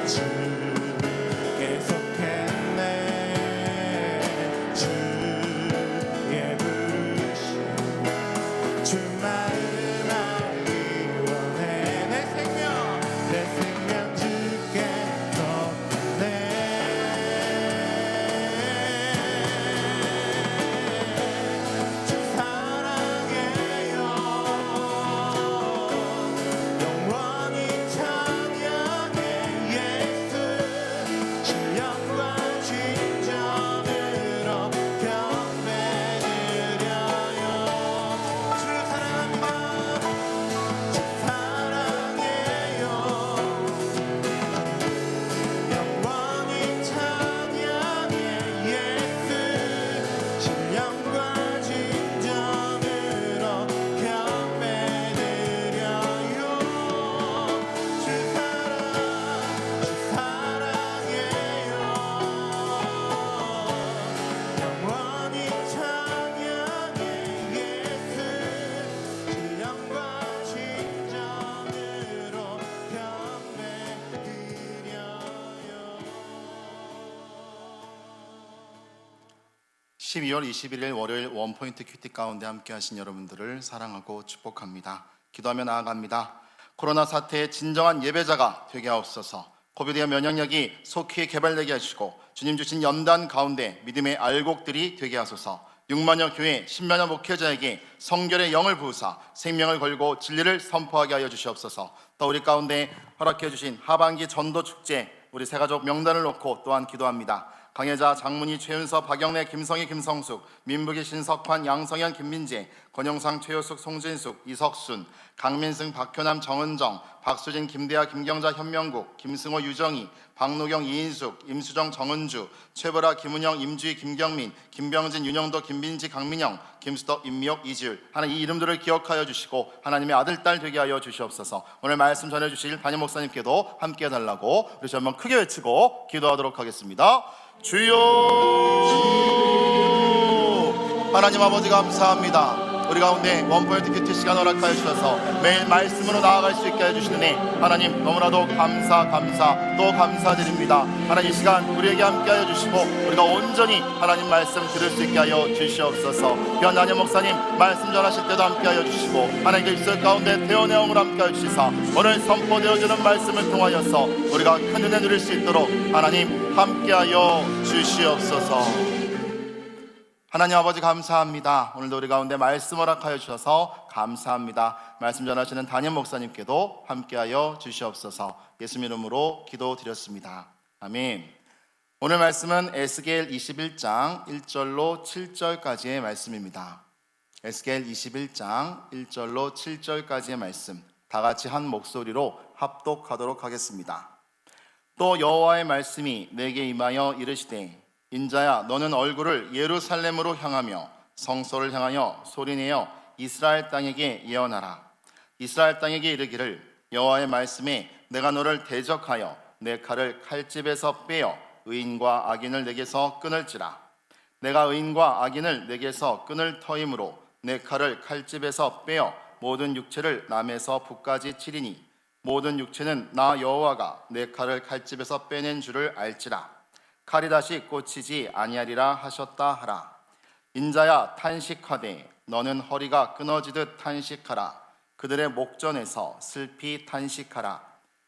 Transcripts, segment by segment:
주 계속했네 주의 부르심 주 마음 알기 원해 내 생명 주께 뒀네 주 사랑해요 영원히 찬양해 예수 신령과 진정으로 경배 드려요 주 사랑합니다 주 사랑해요 영원히 찬양해 예수 신령과 진정으로 경배 드려요 주 사랑해요 영원히 찬양해 예수 신령과 진정으로 경배 드려요 12월 21일 월요일 원포인트 큐티 가운데 함께 하신 여러분들을 사랑하고 축복합니다. 기도하며 나아갑니다. 코로나 사태의 진정한 예배자가 되게 하옵소서. 코비드의 면역력이 속히 개발되게 하시고 주님 주신 연단 가운데 믿음의 알곡들이 되게 하소서. 6만여 교회 10만여 목회자에게 성결의 영을 부으사 생명을 걸고 진리를 선포하게 하여 주시옵소서. 또 우리 가운데 허락해 주신 하반기 전도 축제 우리 새가족 명단을 놓고 또한 기도합니다. 강혜자, 장문희, 최윤서, 박영래, 김성희, 김성숙, 민북이, 신석환, 양성현, 김민재, 권영상, 최효숙, 송진숙, 이석순, 강민승, 박효남, 정은정, 박수진, 김대하, 김경자, 현명국, 김승호, 유정희, 박노경, 이인숙, 임수정, 정은주, 최보라, 김은영, 임주희, 김경민, 김병진, 윤영도, 김민지, 강민영, 김수덕, 임미옥, 이지율 하나님 이 이름들을 기억하여 주시고 하나님의 아들, 딸 되게 하여 주시옵소서. 오늘 말씀 전해주실 담임 목사님께도 함께 해달라고 우리 한번 크게 외치고 기도하도록 하겠습니다. 주여 하나님 아버지 감사합니다. 우리 가운데 원포인트 큐티 시간 허락하여 주셔서 매일 말씀으로 나아갈 수 있게 해주시느니 하나님 너무나도 또 감사드립니다. 하나님 이 시간 우리에게 함께하여 주시고 우리가 온전히 하나님 말씀 들을 수 있게 하여 주시옵소서. 귀한 담임 목사님 말씀 전하실 때도 함께하여 주시고 하나님의 입술 가운데 태연의 영을 함께하여 주시사 오늘 선포되어지는 말씀을 통하여서 우리가 큰 은혜 누릴 수 있도록 하나님 함께하여 주시옵소서. 하나님 아버지 감사합니다. 오늘도 우리 가운데 말씀 허락하여 주셔서 감사합니다. 말씀 전하시는 담임 목사님께도 함께하여 주시옵소서. 예수님 이름으로 기도드렸습니다. 아멘. 오늘 말씀은 에스겔 21장 1절로 7절까지의 말씀입니다. 에스겔 21장 1절로 7절까지의 말씀 다 같이 한 목소리로 합독하도록 하겠습니다. 또 여호와의 말씀이 내게 임하여 이르시되 인자야 너는 얼굴을 예루살렘으로 향하며 성소를 향하여 소리내어 이스라엘 땅에게 예언하라. 이스라엘 땅에게 이르기를 여호와의 말씀에 내가 너를 대적하여 내 칼을 칼집에서 빼어 의인과 악인을 내게서 끊을지라. 내가 의인과 악인을 내게서 끊을 터이므로 내 칼을 칼집에서 빼어 모든 육체를 남에서 북까지 치리니 모든 육체는 나 여호와가 내 칼을 칼집에서 빼낸 줄을 알지라. 칼이 다시 꽂히지 아니하리라 하셨다 하라. 인자야 탄식하되 너는 허리가 끊어지듯 탄식하라. 그들의 목전에서 슬피 탄식하라.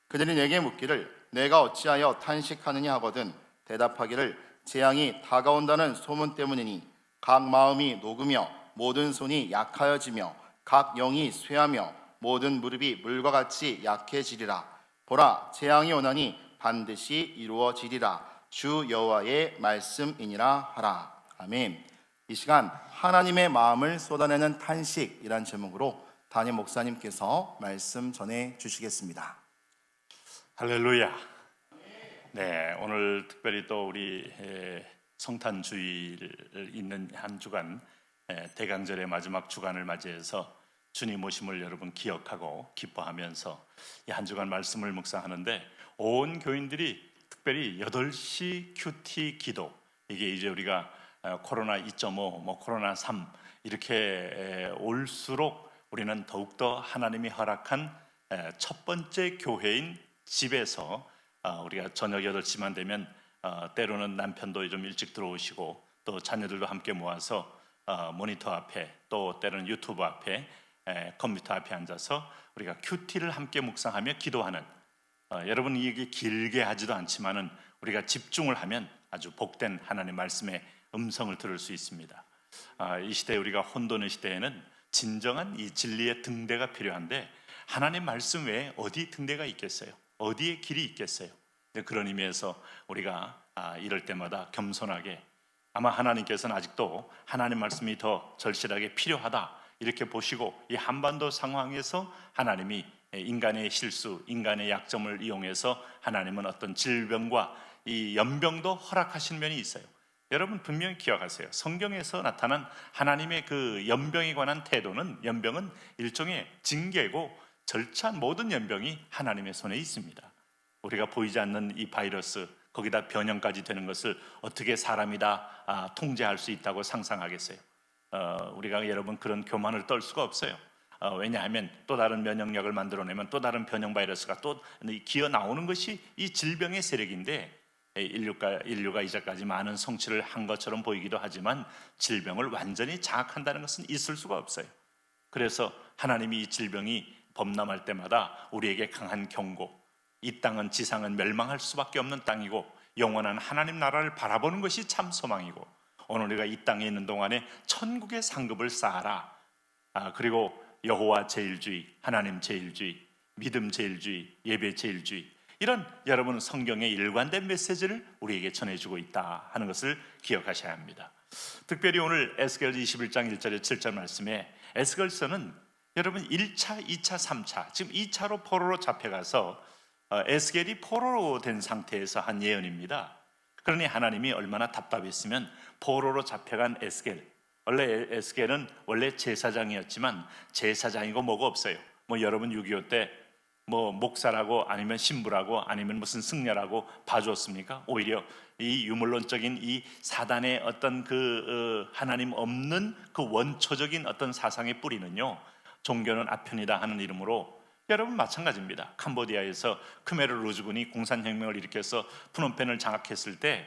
그들이 내게 묻기를 내가 어찌하여 탄식하느냐 하거든 대답하기를 재앙이 다가온다는 소문 때문이니 각 마음이 녹으며 모든 손이 약하여지며 각 영이 쇠하며 모든 무릎이 물과 같이 약해지리라. 보라 재앙이 오나니 반드시 이루어지리라. 주 여호와의 말씀이니라 하라. 아멘. 이 시간 하나님의 마음을 쏟아내는 탄식이란 제목으로 담임 목사님께서 말씀 전해 주시겠습니다. 할렐루야. 네, 오늘 특별히 또 우리 성탄 주일을 있는 한 주간 대강절의 마지막 주간을 맞이해서 주님 오심을 여러분 기억하고 기뻐하면서 이 한 주간 말씀을 묵상하는데 온 교인들이 특별히 8시 큐티 기도, 이게 이제 우리가 코로나 2.5, 뭐 코로나 3 이렇게 올수록 우리는 더욱더 하나님이 허락한 첫 번째 교회인 집에서 우리가 저녁 8시만 되면 때로는 남편도 좀 일찍 들어오시고 또 자녀들도 함께 모아서 모니터 앞에 또 때로는 유튜브 앞에 컴퓨터 앞에 앉아서 우리가 큐티를 함께 묵상하며 기도하는 여러분 이게 길게 하지도 않지만은 우리가 집중을 하면 아주 복된 하나님의 말씀의 음성을 들을 수 있습니다. 이 시대에 우리가 혼돈의 시대에는 진정한 이 진리의 등대가 필요한데 하나님 말씀 외에 어디 등대가 있겠어요? 어디에 길이 있겠어요? 그런 의미에서 우리가 이럴 때마다 겸손하게 아마 하나님께서는 아직도 하나님 말씀이 더 절실하게 필요하다 이렇게 보시고 이 한반도 상황에서 하나님이 인간의 실수, 인간의 약점을 이용해서 하나님은 어떤 질병과 이 연병도 허락하신 면이 있어요. 여러분 분명히 기억하세요. 성경에서 나타난 하나님의 그 연병에 관한 태도는 연병은 일종의 징계고 절차 모든 연병이 하나님의 손에 있습니다. 우리가 보이지 않는 이 바이러스 거기다 변형까지 되는 것을 어떻게 사람이 다 통제할 수 있다고 상상하겠어요? 우리가 여러분 그런 교만을 떨 수가 없어요. 왜냐하면 또 다른 면역력을 만들어내면 또 다른 변형 바이러스가 또 기어 나오는 것이 이 질병의 세력인데 인류가 이제까지 많은 성취를 한 것처럼 보이기도 하지만 질병을 완전히 장악한다는 것은 있을 수가 없어요. 그래서 하나님이 이 질병이 범람할 때마다 우리에게 강한 경고, 이 땅은 지상은 멸망할 수밖에 없는 땅이고 영원한 하나님 나라를 바라보는 것이 참 소망이고 오늘 우리가 이 땅에 있는 동안에 천국의 상급을 쌓아라. 그리고 여호와 제일주의, 하나님 제일주의, 믿음 제일주의, 예배 제일주의 이런 여러분 성경의 일관된 메시지를 우리에게 전해주고 있다 하는 것을 기억하셔야 합니다. 특별히 오늘 에스겔 21장 1절에 7절 말씀에 에스겔서는 여러분 1차, 2차, 3차 지금 2차로 포로로 잡혀가서 에스겔이 포로로 된 상태에서 한 예언입니다. 그러니 하나님이 얼마나 답답했으면 포로로 잡혀간 에스겔, 원래 에스겔은 원래 제사장이었지만 제사장이고 뭐가 없어요. 뭐 여러분 6.25 때 뭐 목사라고 아니면 신부라고 아니면 무슨 승려라고 봐줬습니까? 오히려 이 유물론적인 이 사단의 어떤 그 하나님 없는 그 원초적인 어떤 사상의 뿌리는요, 종교는 아편이다 하는 이름으로 여러분 마찬가지입니다. 캄보디아에서 크메르 루즈군이 공산혁명을 일으켜서 푸놈펜을 장악했을 때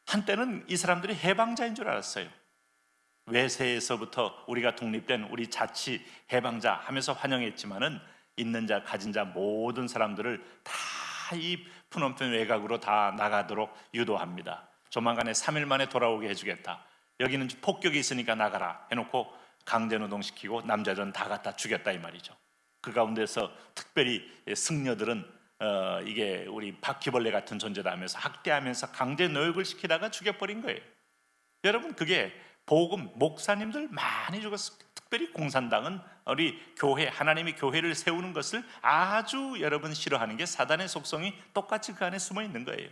한때는 이 사람들이 해방자인 줄 알았어요. 외세에서부터 우리가 독립된 우리 자치 해방자 하면서 환영했지만은 있는 자 가진 자 모든 사람들을 다 이 푸놈펜 외곽으로 다 나가도록 유도합니다. 조만간에 3일 만에 돌아오게 해주겠다. 여기는 폭격이 있으니까 나가라 해놓고 강제노동시키고 남자들은 다 갖다 죽였다 이 말이죠. 그 가운데서 특별히 승려들은 이게 우리 바퀴벌레 같은 존재다 하면서 학대하면서 강제 노역을 시키다가 죽여버린 거예요. 여러분 그게 복음 목사님들 많이 죽었어요. 특별히 공산당은 우리 교회 하나님이 교회를 세우는 것을 아주 여러분 싫어하는 게 사단의 속성이 똑같이 그 안에 숨어 있는 거예요.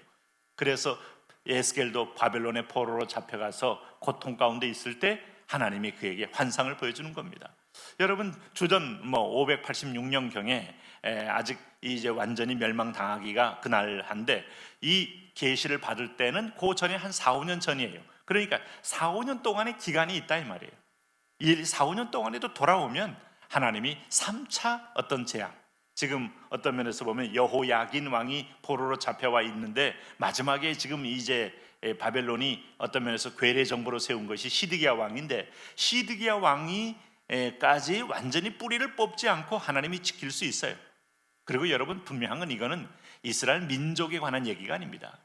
그래서 에스겔도 바벨론의 포로로 잡혀가서 고통 가운데 있을 때 하나님이 그에게 환상을 보여주는 겁니다. 여러분 주전 586년경에 아직 이제 완전히 멸망당하기가 그날 한데 이 계시를 받을 때는 그 전에 한 4-5년 전이에요. 그러니까 4-5년 동안의 기간이 있다 이 말이에요. 이 4-5년 동안에도 돌아오면 하나님이 3차 어떤 재앙, 지금 어떤 면에서 보면 여호야긴 왕이 포로로 잡혀와 있는데 마지막에 지금 이제 바벨론이 어떤 면에서 괴뢰 정부로 세운 것이 시드기야 왕인데 시드기야 왕이까지 완전히 뿌리를 뽑지 않고 하나님이 지킬 수 있어요. 그리고 여러분 분명한 건 이거는 이스라엘 민족에 관한 얘기가 아닙니다.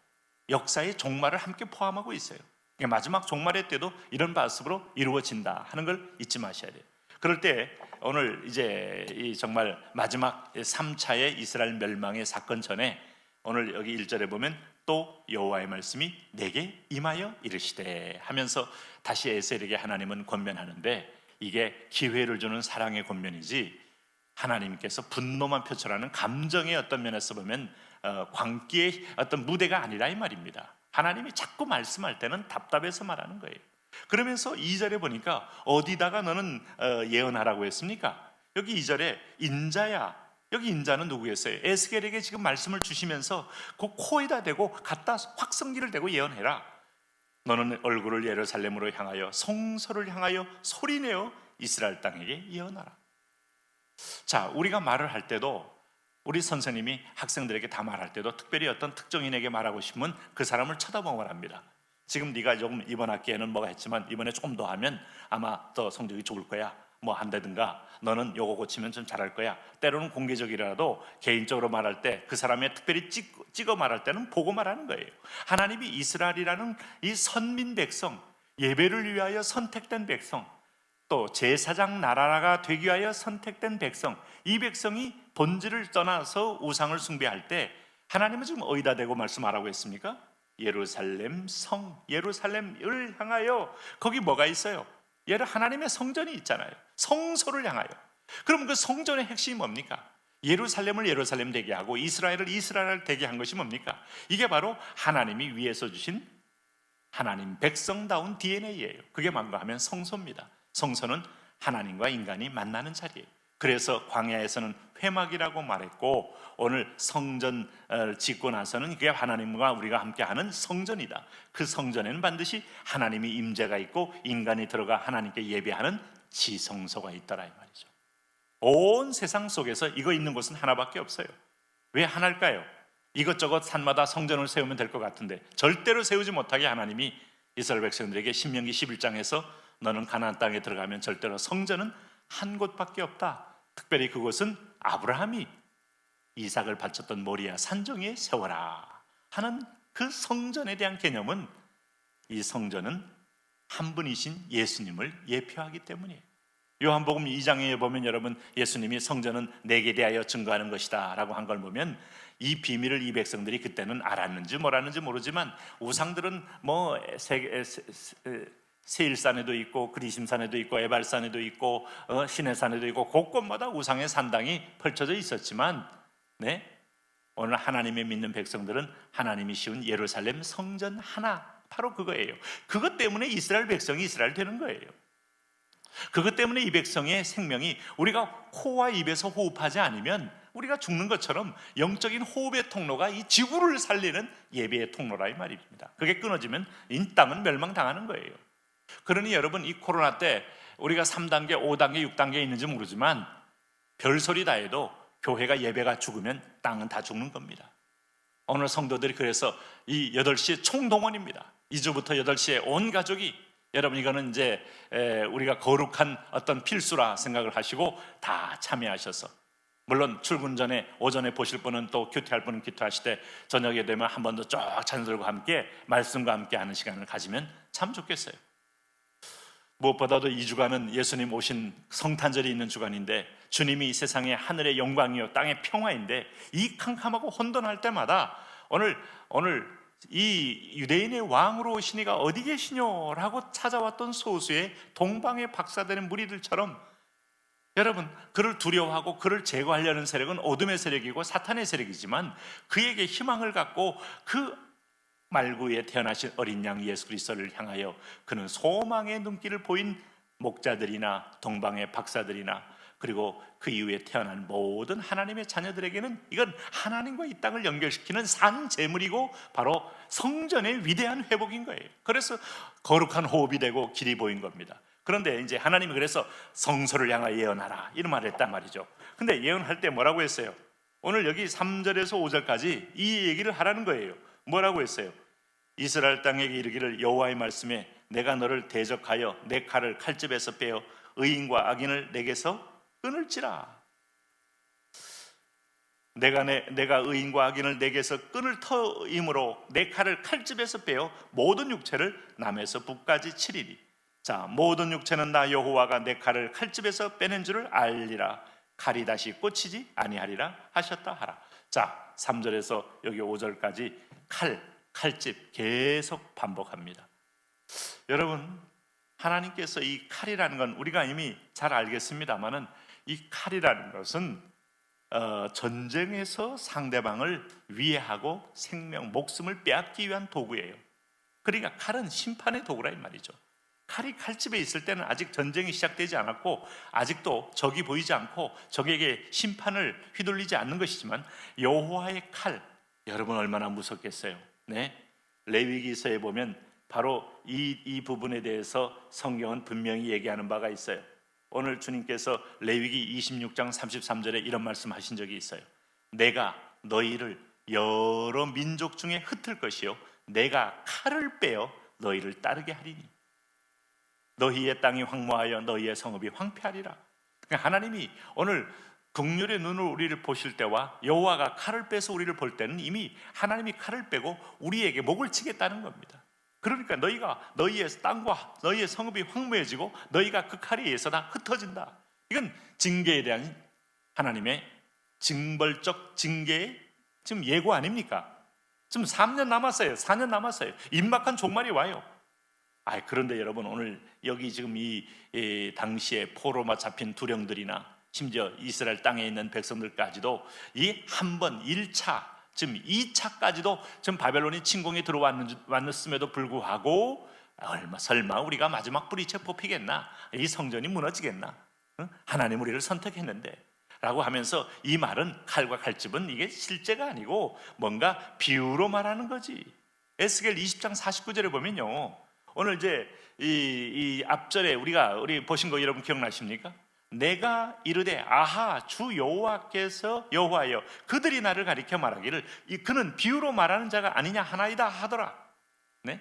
역사의 종말을 함께 포함하고 있어요. 그러니까 마지막 종말의 때도 이런 모습으로 이루어진다 하는 걸 잊지 마셔야 돼요. 그럴 때 오늘 이제 이 정말 마지막 3차의 이스라엘 멸망의 사건 전에 오늘 여기 1절에 보면 또 여호와의 말씀이 내게 임하여 이르시되 하면서 다시 에셀에게 하나님은 권면하는데 이게 기회를 주는 사랑의 권면이지 하나님께서 분노만 표출하는 감정의 어떤 면에서 보면 광기의 어떤 무대가 아니라 이 말입니다. 하나님이 자꾸 말씀할 때는 답답해서 말하는 거예요. 그러면서 2절에 보니까 어디다가 너는 예언하라고 했습니까? 여기 2절에 인자야. 여기 인자는 누구였어요? 에스겔에게 지금 말씀을 주시면서 그 코에다 대고 갖다 확성기를 대고 예언해라. 너는 얼굴을 예루살렘으로 향하여 성소를 향하여 소리내어 이스라엘 땅에게 예언하라. 자, 우리가 말을 할 때도 우리 선생님이 학생들에게 다 말할 때도 특별히 어떤 특정인에게 말하고 싶으면 그 사람을 쳐다보고 말합니다. 지금 네가 조금 이번 학기에는 뭐가 했지만 이번에 조금 더 하면 아마 더 성적이 좋을 거야. 뭐 한다든가 너는 요거 고치면 좀 잘할 거야. 때로는 공개적이라도 개인적으로 말할 때 그 사람의 특별히 찍어 말할 때는 보고 말하는 거예요. 하나님이 이스라엘이라는 이 선민 백성, 예배를 위하여 선택된 백성, 또 제사장 나라가 되기 위하여 선택된 백성, 이 백성이 본질을 떠나서 우상을 숭배할 때 하나님은 지금 어디다 대고 말씀하라고 했습니까? 예루살렘 성, 예루살렘을 향하여. 거기 뭐가 있어요? 예를 하나님의 성전이 있잖아요. 성소를 향하여. 그럼 그 성전의 핵심이 뭡니까? 예루살렘을 예루살렘 되게 하고 이스라엘을 이스라엘 되게 한 것이 뭡니까? 이게 바로 하나님이 위에서 주신 하나님 백성다운 DNA예요. 그게 뭔가 하면 성소입니다. 성소는 하나님과 인간이 만나는 자리예요. 그래서 광야에서는 회막이라고 말했고, 오늘 성전을 짓고 나서는 그게 하나님과 우리가 함께하는 성전이다. 그 성전에는 반드시 하나님이 임재가 있고 인간이 들어가 하나님께 예배하는 지성소가 있더라 이 말이죠. 온 세상 속에서 이거 있는 곳은 하나밖에 없어요. 왜 하나일까요? 이것저것 산마다 성전을 세우면 될 것 같은데 절대로 세우지 못하게 하나님이 이스라엘 백성들에게 신명기 11장에서 너는 가나안 땅에 들어가면 절대로 성전은 한 곳밖에 없다. 특별히 그곳은 아브라함이 이삭을 바쳤던 모리아 산정에 세워라 하는 그 성전에 대한 개념은, 이 성전은 한 분이신 예수님을 예표하기 때문이에요. 요한복음 2장에 보면 여러분, 예수님이 성전은 내게 대하여 증거하는 것이다 라고 한 걸 보면 이 비밀을 이 백성들이 그때는 알았는지 몰랐는지 모르지만 우상들은 뭐 세일산에도 있고 그리심산에도 있고 에발산에도 있고 시내산에도 있고 곳곳마다 우상의 산당이 펼쳐져 있었지만, 네, 오늘 하나님의 믿는 백성들은 하나님이 씌운 예루살렘 성전 하나, 바로 그거예요. 그것 때문에 이스라엘 백성이 이스라엘 되는 거예요. 그것 때문에 이 백성의 생명이 우리가 코와 입에서 호흡하지 않으면 우리가 죽는 것처럼 영적인 호흡의 통로가 이 지구를 살리는 예배의 통로라 이 말입니다. 그게 끊어지면 이 땅은 멸망당하는 거예요. 그러니 여러분, 이 코로나 때 우리가 3단계, 5단계, 6단계에 있는지 모르지만 별소리 다 해도 교회가 예배가 죽으면 땅은 다 죽는 겁니다. 오늘 성도들이 그래서 이 8시에 총동원입니다. 2주부터 8시에 온 가족이, 여러분 이거는 이제 우리가 거룩한 어떤 필수라 생각을 하시고 다 참여하셔서, 물론 출근 전에 오전에 보실 분은 또 큐티할 분은 큐티하시되 저녁에 되면 한 번 더 쫙 찬들과 함께 말씀과 함께 하는 시간을 가지면 참 좋겠어요. 무엇보다도 이 주간은 예수님 오신 성탄절이 있는 주간인데, 주님이 이 세상의 하늘의 영광이요 땅의 평화인데, 이 캄캄하고 혼돈할 때마다 오늘 이 유대인의 왕으로 오신 이가 어디 계시뇨라고 찾아왔던 소수의 동방의 박사되는 무리들처럼, 여러분, 그를 두려워하고 그를 제거하려는 세력은 어둠의 세력이고 사탄의 세력이지만, 그에게 희망을 갖고 그 말구에 태어나신 어린 양 예수 그리스도를 향하여 그는 소망의 눈길을 보인 목자들이나 동방의 박사들이나 그리고 그 이후에 태어난 모든 하나님의 자녀들에게는 이건 하나님과 이 땅을 연결시키는 산 제물이고 바로 성전의 위대한 회복인 거예요. 그래서 거룩한 호흡이 되고 길이 보인 겁니다. 그런데 이제 하나님이 그래서 성소를 향하여 예언하라 이런 말을 했단 말이죠. 근데 예언할 때 뭐라고 했어요? 오늘 여기 3절에서 5절까지 이 얘기를 하라는 거예요. 뭐라고 했어요? 이스라엘 땅에게 이르기를 여호와의 말씀에 내가 너를 대적하여 내 칼을 칼집에서 빼어 의인과 악인을 내게서 끊을지라. 내가 의인과 악인을 내게서 끊을 터이므로 내 칼을 칼집에서 빼어 모든 육체를 남에서 북까지 치리니, 자, 모든 육체는 나 여호와가 내 칼을 칼집에서 빼낸 줄을 알리라. 칼이 다시 꽂히지 아니하리라 하셨다 하라. 자, 3절에서 여기 5절까지 칼집 계속 반복합니다. 여러분, 하나님께서 이 칼이라는 건 우리가 이미 잘 알겠습니다만은, 이 칼이라는 것은 전쟁에서 상대방을 위해하고 생명, 목숨을 빼앗기 위한 도구예요. 그러니까 칼은 심판의 도구라 이 말이죠. 칼이 칼집에 있을 때는 아직 전쟁이 시작되지 않았고 아직도 적이 보이지 않고 적에게 심판을 휘둘리지 않는 것이지만, 여호와의 칼, 여러분 얼마나 무섭겠어요. 네, 레위기서에 보면 바로 이 부분에 대해서 성경은 분명히 얘기하는 바가 있어요. 오늘 주님께서 레위기 26장 33절에 이런 말씀하신 적이 있어요. 내가 너희를 여러 민족 중에 흩을 것이요 내가 칼을 빼어 너희를 따르게 하리니 너희의 땅이 황무하여 너희의 성읍이 황폐하리라. 그러니까 하나님이 오늘 긍휼의 눈으로 우리를 보실 때와 여호와가 칼을 빼서 우리를 볼 때는 이미 하나님이 칼을 빼고 우리에게 목을 치겠다는 겁니다. 그러니까 너희의 땅과 너희의 성읍이 황무해지고 너희가 그 칼에 의해서 다 흩어진다. 이건 징계에 대한 하나님의 징벌적 징계의 지금 예고 아닙니까? 지금 3년 남았어요. 4년 남았어요. 임박한 종말이 와요. 그런데 여러분 오늘 여기 지금 이 당시에 포로마 잡힌 두령들이나 심지어 이스라엘 땅에 있는 백성들까지도 이 한 번 1차 지금 2차까지도 지금 바벨론이 침공에 들어왔음에도 불구하고 설마 우리가 마지막 뿌리채 뽑히겠나? 이 성전이 무너지겠나? 하나님 우리를 선택했는데 라고 하면서 이 말은 칼과 칼집은 이게 실제가 아니고 뭔가 비유로 말하는 거지. 에스겔 20장 49절에 보면요, 오늘 이제 이 앞절에 우리 보신 거 여러분 기억나십니까? 내가 이르되 아하 주 여호와여 그들이 나를 가리켜 말하기를 그는 비유로 말하는 자가 아니냐 하나이다 하더라. 네?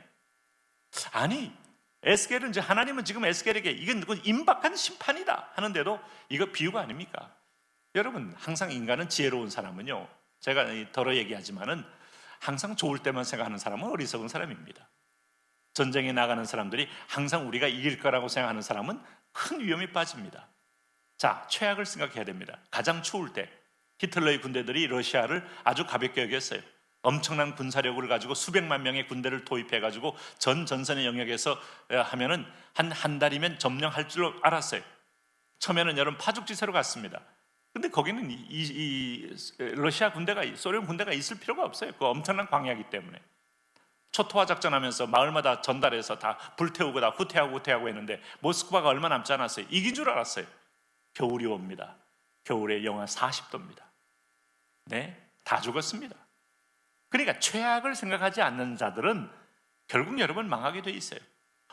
아니 에스겔은 이제 하나님은 지금 에스겔에게 이건 임박한 심판이다 하는데도 이거 비유가 아닙니까? 여러분 항상 인간은 지혜로운 사람은요, 제가 더러 얘기하지만은 항상 좋을 때만 생각하는 사람은 어리석은 사람입니다. 전쟁에 나가는 사람들이 항상 우리가 이길 거라고 생각하는 사람은 큰 위험에 빠집니다. 자, 최악을 생각해야 됩니다. 가장 추울 때 히틀러의 군대들이 러시아를 아주 가볍게 여겼어요. 엄청난 군사력을 가지고 수백만 명의 군대를 도입해가지고 전 전선의 영역에서 하면은 한 달이면 점령할 줄 알았어요. 처음에는 여러분 파죽지세로 갔습니다. 근데 거기는 이 러시아 군대가 소련 군대가 있을 필요가 없어요. 그 엄청난 광야이기 때문에. 초토화 작전하면서 마을마다 전달해서 다 불태우고 다 후퇴하고 했는데 모스크바가 얼마 남지 않았어요. 이긴 줄 알았어요. 겨울이 옵니다. 겨울에 영하 40도입니다. 네, 다 죽었습니다. 그러니까 최악을 생각하지 않는 자들은 결국 여러분 망하게 돼 있어요.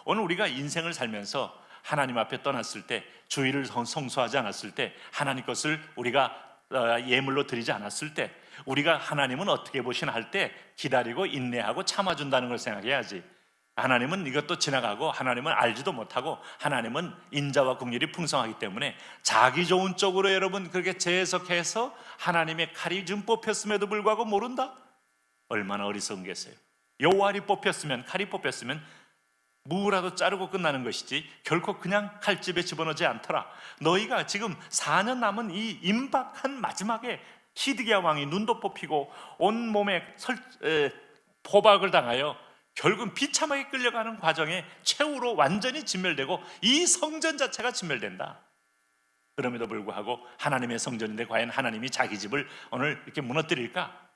오늘 우리가 인생을 살면서 하나님 앞에 떠났을 때, 주의를 성수하지 않았을 때, 하나님 것을 우리가 예물로 드리지 않았을 때, 우리가 하나님은 어떻게 보시나 할 때 기다리고 인내하고 참아준다는 걸 생각해야지. 하나님은 이것도 지나가고 하나님은 알지도 못하고 하나님은 인자와 긍휼이 풍성하기 때문에 자기 좋은 쪽으로 여러분 그렇게 재해석해서 하나님의 칼이 좀 뽑혔음에도 불구하고 모른다? 얼마나 어리석은 게세요. 여호와리 뽑혔으면, 칼이 뽑혔으면 무라도 자르고 끝나는 것이지 결코 그냥 칼집에 집어넣지 않더라. 너희가 지금 4년 남은 이 임박한 마지막에 히드기야 왕이 눈도 뽑히고 온몸에 포박을 당하여 결국은 비참하게 끌려가는 과정에 최후로 완전히 진멸되고 이 성전 자체가 진멸된다. 그럼에도 불구하고 하나님의 성전인데 과연 하나님이 자기 집을 오늘 이렇게 무너뜨릴까?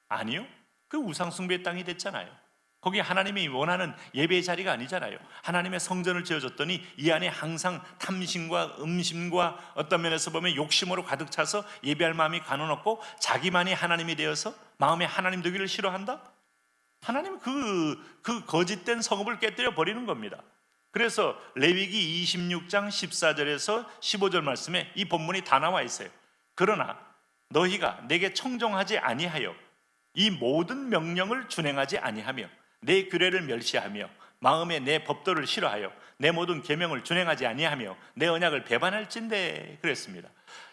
아니요. 그 우상숭배의 땅이 됐잖아요. 거기 하나님이 원하는 예배의 자리가 아니잖아요. 하나님의 성전을 지어줬더니 이 안에 항상 탐심과 음심과 어떤 면에서 보면 욕심으로 가득 차서 예배할 마음이 가놓고 자기만이 하나님이 되어서 마음에 하나님 되기를 싫어한다? 하나님은 그 거짓된 성읍을 깨뜨려 버리는 겁니다. 그래서 레위기 26장 14절에서 15절 말씀에 이 본문이 다 나와 있어요. 그러나 너희가 내게 청종하지 아니하여 이 모든 명령을 준행하지 아니하며 내 규례를 멸시하며 마음에 내 법도를 싫어하여 내 모든 계명을 준행하지 아니하며 내 언약을 배반할진대 그랬습니다.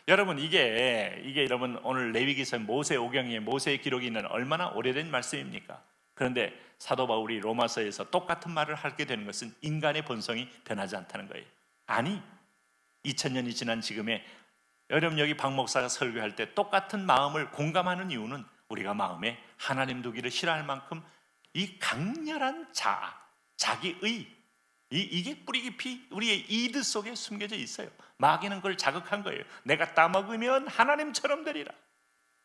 여러분 이게 여러분 오늘 레위기서 모세오경에 모세의 기록이 있는 얼마나 오래된 말씀입니까? 그런데 사도 바울이 로마서에서 똑같은 말을 하게 되는 것은 인간의 본성이 변하지 않다는 거예요. 아니 2000년이 지난 지금에 여러분 여기 박 목사가 설교할 때 똑같은 마음을 공감하는 이유는 우리가 마음에 하나님 두기를 싫어할 만큼 이 강렬한 자기의 이게 뿌리 깊이 우리의 이드 속에 숨겨져 있어요. 마귀는 그걸 자극한 거예요. 내가 따먹으면 하나님처럼 되리라.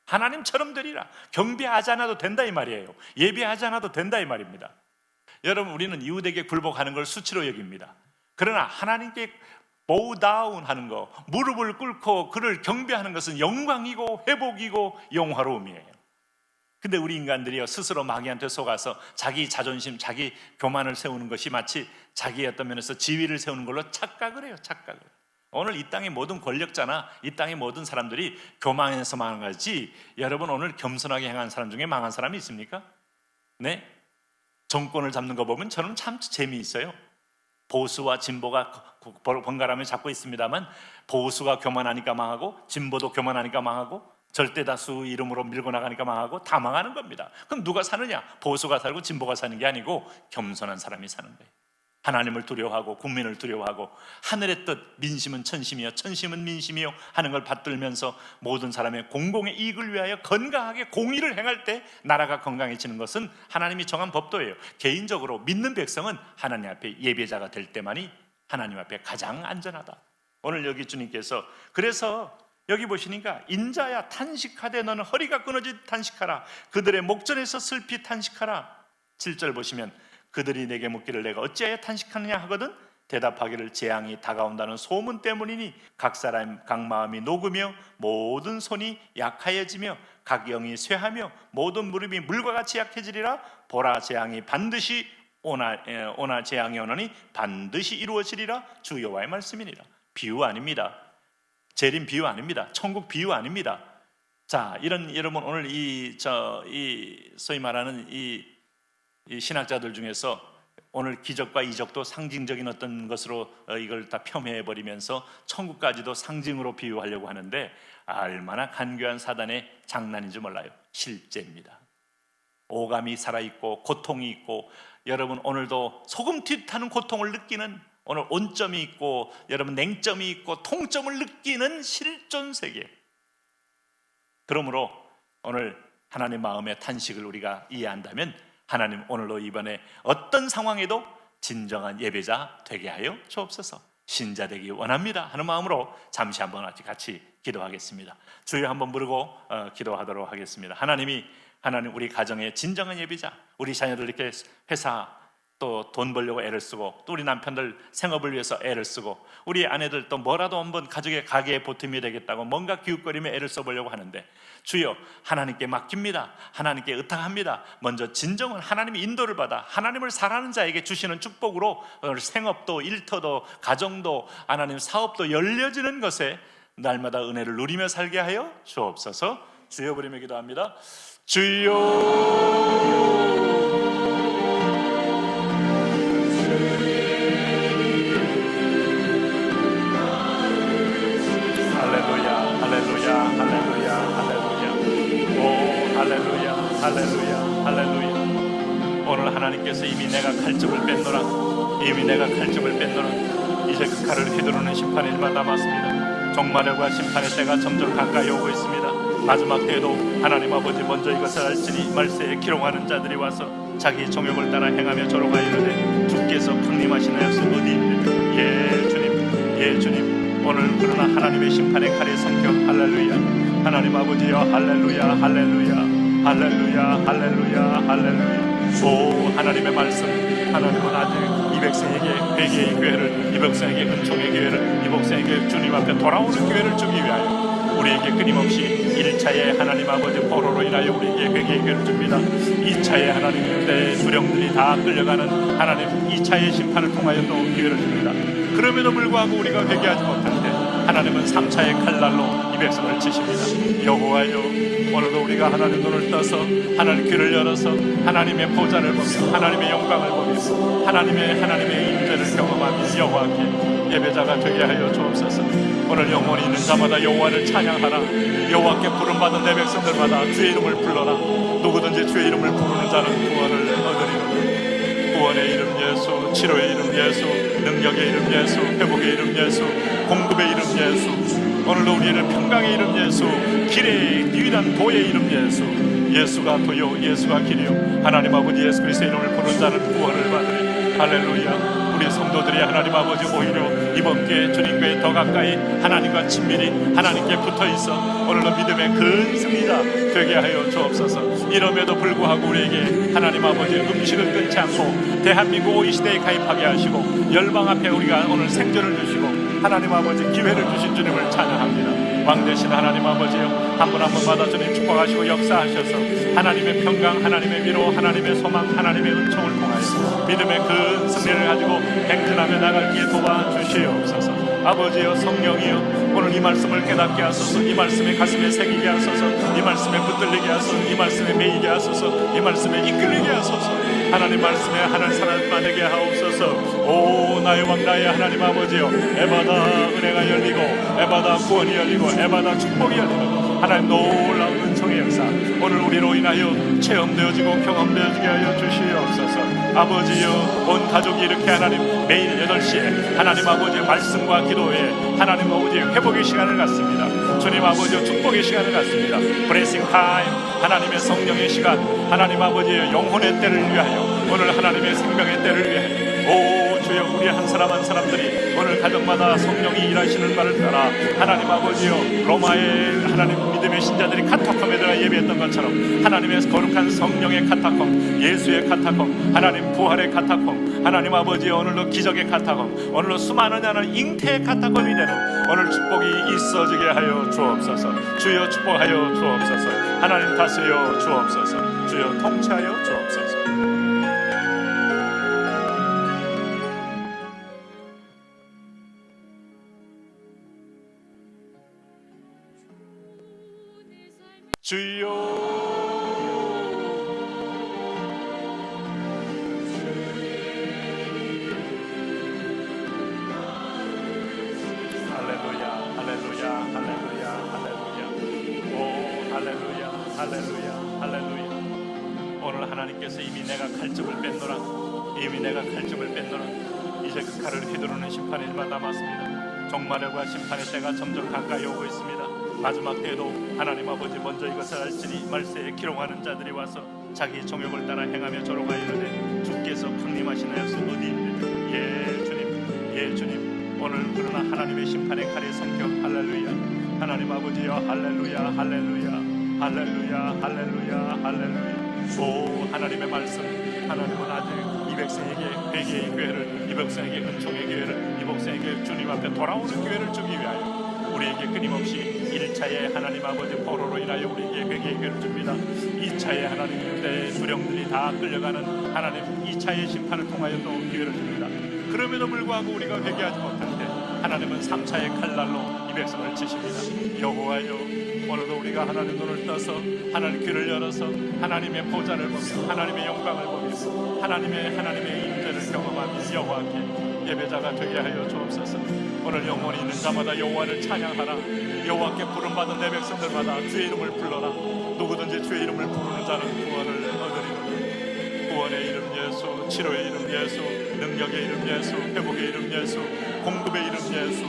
하나님처럼 되리라. 경배하지 않아도 된다 이 말이에요. 예배하지 않아도 된다 이 말입니다. 여러분 우리는 이웃에게 굴복하는 걸 수치로 여깁니다. 그러나 하나님께 bow down 하는 거, 무릎을 꿇고 그를 경배하는 것은 영광이고 회복이고 영화로움이에요. 근데 우리 인간들이요 스스로 마귀한테 속아서 자기 자존심, 자기 교만을 세우는 것이 마치 자기의 어떤 면에서 지위를 세우는 걸로 착각을 해요. 착각을. 오늘 이 땅의 모든 권력자나 이 땅의 모든 사람들이 교만해서 망한 거지, 여러분 오늘 겸손하게 행한 사람 중에 망한 사람이 있습니까? 네? 정권을 잡는 거 보면 저는 참 재미있어요. 보수와 진보가 번갈아가며 잡고 있습니다만, 보수가 교만하니까 망하고 진보도 교만하니까 망하고 절대다수 이름으로 밀고 나가니까 망하고 다 망하는 겁니다. 그럼 누가 사느냐? 보수가 살고 진보가 사는 게 아니고 겸손한 사람이 사는 거예요. 하나님을 두려워하고 국민을 두려워하고 하늘의 뜻, 민심은 천심이요 천심은 민심이요 하는 걸 받들면서 모든 사람의 공공의 이익을 위하여 건강하게 공의를 행할 때 나라가 건강해지는 것은 하나님이 정한 법도예요. 개인적으로 믿는 백성은 하나님 앞에 예배자가 될 때만이 하나님 앞에 가장 안전하다. 오늘 여기 주님께서 그래서 여기 보시니까 인자야 탄식하되 너는 허리가 끊어지 탄식하라, 그들의 목전에서 슬피 탄식하라. 7절 보시면 그들이 내게 묻기를 내가 어찌하여 탄식하느냐 하거든 대답하기를 재앙이 다가온다는 소문 때문이니 각 사람 각 마음이 녹으며 모든 손이 약하여지며 각 영이 쇠하며 모든 무릎이 물과 같이 약해지리라. 보라 재앙이 반드시 오나 재앙이 오나니 반드시 이루어지리라. 주 여호와의 말씀이니라. 비유 아닙니다. 재림 비유 아닙니다. 천국 비유 아닙니다. 자, 이런 여러분 오늘 이 소위 말하는 이 신학자들 중에서 오늘 기적과 이적도 상징적인 어떤 것으로 이걸 다 폄훼해 버리면서 천국까지도 상징으로 비유하려고 하는데 얼마나 간교한 사단의 장난인지 몰라요. 실제입니다. 오감이 살아있고 고통이 있고, 여러분 오늘도 소금 튀듯하는 고통을 느끼는, 오늘 온점이 있고 여러분 냉점이 있고 통점을 느끼는 실존 세계. 그러므로 오늘 하나님 마음의 탄식을 우리가 이해한다면 하나님 오늘도 이번에 어떤 상황에도 진정한 예배자 되게 하여 주옵소서. 신자 되기 원합니다 하는 마음으로 잠시 한번 같이 기도하겠습니다. 주여 한번 부르고 기도하도록 하겠습니다. 하나님 우리 가정의 진정한 예배자, 우리 자녀들 이렇게 회사 또 돈 벌려고 애를 쓰고, 또 우리 남편들 생업을 위해서 애를 쓰고, 우리 아내들 또 뭐라도 한번 가족의 가게에 보탬이 되겠다고 뭔가 기웃거리며 애를 써보려고 하는데 주여 하나님께 맡깁니다. 하나님께 의탁합니다. 먼저 진정은 하나님의 인도를 받아 하나님을 사랑하는 자에게 주시는 축복으로 오늘 생업도 일터도 가정도 하나님 사업도 열려지는 것에 날마다 은혜를 누리며 살게 하여 주옵소서. 주여 부르며 기도합니다. 주여 할렐루야. 오늘 하나님께서 이미 내가 칼집을 뺐노라, 이제 그 칼을 휘두르는 심판의 일만 남았습니다. 종말과 심판의 때가 점점 가까이 오고 있습니다. 마지막 때에도 하나님 아버지 먼저 이것을 알지니 말세에 기롱하는 자들이 와서 자기 정욕을 따라 행하며 졸아가 이르되 주께서 강림하시는 약속 어디 있느냐. 예 주님 오늘 그러나 하나님의 심판의 칼의 성격 할렐루야. 하나님 아버지여 할렐루야. 오 하나님의 말씀, 하나님은 아직 이 백성에게 회개의 기회를, 이 백성에게 은총의 기회를, 이 백성에게 주님 앞에 돌아오는 기회를 주기 위하여 우리에게 끊임없이 1차의 하나님 아버지 포로로 인하여 우리에게 회개의 기회를 줍니다. 2차의 하나님의 두령들이 다 끌려가는 하나님 2차의 심판을 통하여 또 기회를 줍니다. 그럼에도 불구하고 우리가 회개하지 못할 때 하나님은 3차의 칼날로 이 백성을 치십니다. 여호와여 오늘도 우리가 하나님 눈을 떠서 하나님 귀를 열어서 하나님의 보좌를 보며 하나님의 영광을 보며 하나님의 임재를 경험하며 여호와께 예배자가 되게 하여 주옵소서. 오늘 영혼이 있는 자마다 여호와를 찬양하라. 여호와께 부름받은 내 백성들마다 주의 이름을 불러라. 누구든지 주의 이름을 부르는 자는 구원을 얻으리라. 구원의 이름 예수, 치료의 이름 예수, 능력의 이름 예수, 회복의 이름 예수, 공급의 이름 예수, 오늘도 우리를 평강의 이름 예수, 길의 유일한 도의 이름 예수, 예수가 도요 예수가 길이요 하나님 아버지 예수 그리스도의 이름을 부르는 자는 구원을 받으리. 할렐루야. 우리 성도들이 하나님 아버지 오히려 이번 기회에 주님께 더 가까이 하나님과 친밀히 하나님께 붙어있어 오늘도 믿음의 큰 승리가 되게 하여 주옵소서. 이럼에도 불구하고 우리에게 하나님 아버지 음식을 끊지 않고 대한민국 이 시대에 가입하게 하시고 열방 앞에 우리가 오늘 생존을 주시고 하나님 아버지 기회를 주신 주님을 찬양합니다. 왕 되신 하나님 아버지여 한 분 한 분마다 주님 축복하시고 역사하셔서 하나님의 평강, 하나님의 위로, 하나님의 소망, 하나님의 은총을 통하여 믿음의 그 승리를 가지고 행진하며 나갈 기회 도와주시옵소서. 주시옵소서. 아버지여 성령이여 오늘 이 말씀을 깨닫게 하소서. 이 말씀에 가슴에 새기게 하소서. 이 말씀에 붙들리게 하소서. 이 말씀에 매이게 하소서. 이 말씀에 이끌리게 하소서. 하나님 말씀에 하늘 사람 만들게 하옵소서. 오 나의 왕 나의 하나님 아버지여, 에바다 은혜가 열리고 에바다 구원이 열리고 에바다 축복이 열리고 하나님 놀라운 은총의 역사 오늘 우리로 인하여 체험되어지고 경험되어지게 하여 주시옵소서. 아버지여 온 가족이 이렇게 하나님 매일 8시에 하나님 아버지의 말씀과 기도에 하나님 아버지의 회복의 시간을 갖습니다. 주님 아버지의 축복의 시간을 갖습니다. 브레싱 타임, 하나님의 성령의 시간, 하나님 아버지의 영혼의 때를 위하여, 오늘 하나님의 생명의 때를 위하여, 오 주여 우리 한 사람 한 사람들이 오늘 가정마다 성령이 일하시는 바를 따라 하나님 아버지여 로마의 하나님 믿음의 신자들이 카타콤에 들어가 예배했던 것처럼 하나님의 거룩한 성령의 카타콤, 예수의 카타콤, 하나님 부활의 카타콤, 하나님 아버지여 오늘로 기적의 카타콤, 오늘로 수많은 하나님 잉태의 카타콤이 되는 오늘 축복이 있어지게 하여 주옵소서. 주여 축복하여 주옵소서. 하나님 다스려 주옵소서. 주여 통치하여 주옵소서. 주여 할렐루야 할렐루야 할렐루야 할렐루야 오 할렐루야 할렐루야 할렐루야. 오늘 하나님께서 이미 내가 칼집을 뺐노라, 이미 내가 칼집을 뺐노라. 이제 그 칼을 휘두르는 심판의 일만 남았습니다. 종말과 심판의 때가 점점 가까이 오고 있습니다. 마지막 때에도 하나님 아버지 먼저 이것을 알지니 말세에 기롱하는 자들이 와서 자기 정욕을 따라 행하며 조롱하여 이르되 주께서 강림하시나요서 어디 있느냐. 예 주님, 예 주님. 오늘 그러나 하나님의 심판의 칼의 성격 할렐루야. 하나님 아버지여 할렐루야 할렐루야 할렐루야 할렐루야 할렐루야. 오 하나님의 말씀, 하나님은 아직 이 백성에게 회개의 기회를, 이 백성에게 은총의 기회를, 이 백성에게 주님 앞에 돌아오는 기회를 주기 위하여 우리에게 끊임없이 1차의 하나님 아버지 포로로 인하여 우리에게 회개의 기회를 줍니다. 2차의 하나님 때 두령들이 다 끌려가는 하나님 2차의 심판을 통하여 또 기회를 줍니다. 그럼에도 불구하고 우리가 회개하지 못할 때 하나님은 3차의 칼날로 이 백성을 치십니다. 여호와여 오늘도 우리가 하나님 눈을 떠서 하나님 귀를 열어서 하나님의 보좌를 보며 하나님의 영광을 보며 하나님의 임재를 경험하며 여호와께 예배자가 되게 하여 주옵소서. 오늘 영혼이 있는 자마다 여호와를 찬양하라. 여호와께 부름받은 내 백성들마다 주의 이름을 불러라. 누구든지 주의 이름을 부르는 자는 구원을 얻으리로다. 구원의 이름 예수, 치료의 이름 예수, 능력의 이름 예수, 회복의 이름 예수, 공급의 이름 예수,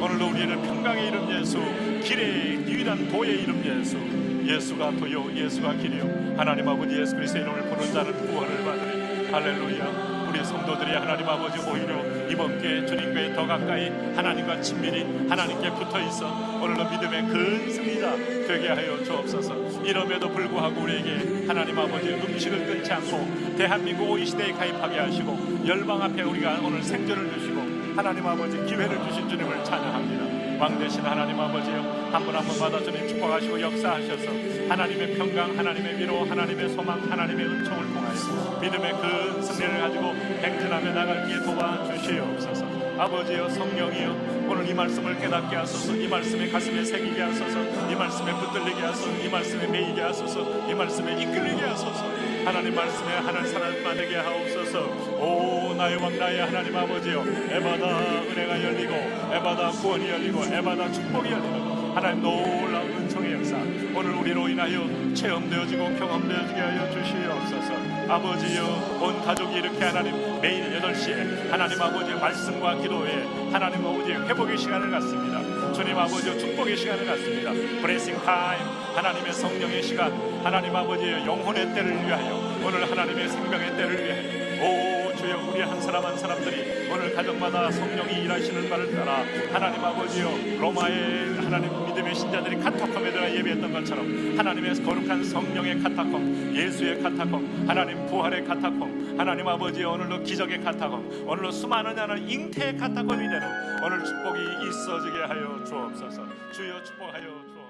오늘도 우리는 평강의 이름 예수, 길의 유일한 도의 이름 예수. 예수가 도요 예수가 길이요 하나님 아버지 예수 그리스도의 이름을 부르는 자는 구원을 받으리. 할렐루야. 우리 성도들이 하나님 아버지 오히려 이번 기회에 주님께 더 가까이 하나님과 친밀히 하나님께 붙어있어 오늘도 믿음의 큰 승리자 되게 하여 주옵소서. 이럼에도 불구하고 우리에게 하나님 아버지 음식을 끊지 않고 대한민국 이 시대에 가입하게 하시고 열방 앞에 우리가 오늘 생존을 주시고 하나님 아버지 기회를 주신 주님을 찬양합니다. 왕 되신 하나님 아버지여 한 분 한 분마다 주님 축복하시고 역사하셔서 하나님의 평강, 하나님의 위로, 하나님의 소망, 하나님의 은총을 통하여 믿음의 큰 승리를 가지고 행진하며 나가기에 도와주시옵소서. 아버지여 성령이여 오늘 이 말씀을 깨닫게 하소서. 이 말씀에 가슴에 새기게 하소서. 이 말씀에 붙들리게 하소서. 이 말씀에 매이게 하소서. 이 말씀에 이끌리게 하소서. 하나님 말씀에 하늘 사람 만들게 하옵소서. 오 나의 왕 나의 하나님 아버지여 에바다 은혜가 열리고 에바다 구원이 열리고 에바다 축복이 열리고 하나님 놀라운 은총의 역사 오늘 우리로 인하여 체험되어지고 경험되어지게 하여 주시옵소서. 아버지여 온 가족이 이렇게 하나님 매일 8시에 하나님 아버지의 말씀과 기도에 하나님 아버지의 회복의 시간을 갖습니다. 주님 아버지의 축복의 시간을 갖습니다. 브레싱 타임, 하나님의 성령의 시간, 하나님 아버지의 영혼의 때를 위하여 오늘 하나님의 생명의 때를 위하여 오 주여 우리 한 사람 한 사람들이 오늘 가정마다 성령이 일하시는 바를 따라 하나님 아버지여 로마의 하나님 믿음의 신자들이 카타콤에 들어가 예배했던 것처럼 하나님의 거룩한 성령의 카타콤, 예수의 카타콤, 하나님 부활의 카타콤, 하나님 아버지여 오늘로 기적의 카타콤, 오늘로 수많은 하나님 잉태의 카타콤이 되는 오늘 축복이 있어지게 하여 주옵소서. 주여 축복하여 주옵소서.